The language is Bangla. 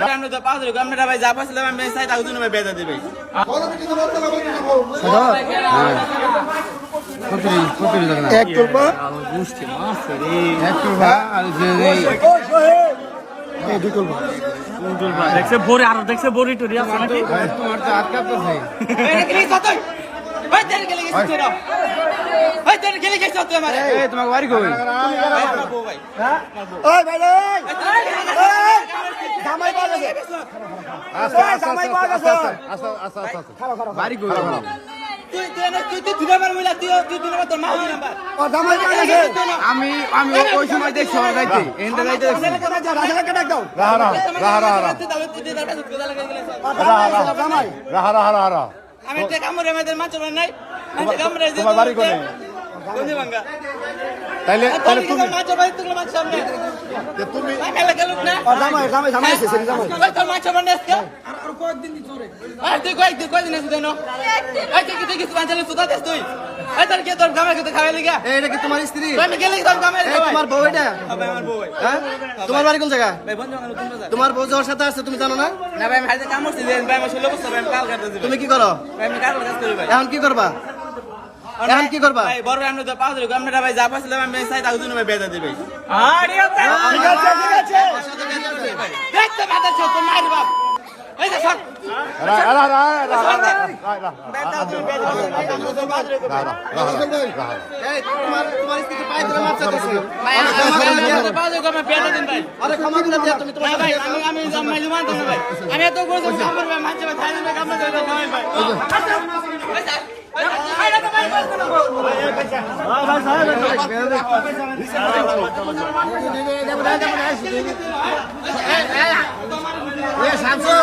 আমরা তো পাঁচ আমরা ভাই যা পাচ্ছিলাম আমি চাই তাকে জন্য বেঁধে দিবে এক তুলবা এক তুলবা আর দুই তুলবা দেখছে বড়ি আর দেখছে বড়ি টরি আছে নাকি তোমার তো আটকাতেছে তোমাকে বাড়ি কই ওই ভাই জামাই পাওয়া গেছে জামাই পাওয়া গেছে বাড়ি কই ও জামাই পাওয়া গেছে আমি ওই সময় দেখছি ওর যাইতে এন্ডে যাইতে দেখছি রাজা ডাক দাও জামাই আমি একটা কামড়ে আমাদের মাছ নাই তোমার বাড়ি কোনে তাইলে তুমি মাছ ভাই তুমি মাছ সামনে তুমি জামাই জামাই জামাই আছে সেই জামাই তোর মাছ বান্নে আজকে আর কয়েকদিন চলে আর তুই কয়েকদিন আছে দেনো এই তুই কিছু বাঁচালে সুদা দেস তুই এই তোর কে তোর জামাই কে খাওয়াই লাগা এটা কি তোমার স্ত্রী আমি গেলে তোর জামাই তোমার বউ এটা ভাই আমার বউ ভাই হ্যাঁ তোমার বাড়ি কোন জায়গা ভাই বন্ধু আমার কোন বাজার তোমার বউ যাওয়ার সাথে আছে তুমি জানো না না ভাই আমি হাতে কামড়ছি দেন ভাই আমার 16 বছর ভাই আমি কাল কাটতে দিই তুমি কি করো ভাই আমি কাল কাজ করি ভাই এখন কি করবা এখন কি করবা ভাই বড় আমরা তো পাঁচ আমরা ভাই যা পাচ্ছিলাম আমি চাই তাকে জন্য বেঁধে দিবে ঠিক আছে ঠিক আছে দেখতে মাথা ছোট মার বাপ এই যে সব এই তোমার স্ত্রীকে পায়ে ধরে মারছে দিছে ভাই আমি পাঁচ আমি বেঁধে দিন ভাই আরে ক্ষমা করে দিয়া তুমি তোমার না ভাই আমি জামাই মানতাম না ভাই আমি এত করে কাম করব মাঝে ভাই থাই না কাম না করে খাওয়াই ভাই শামসু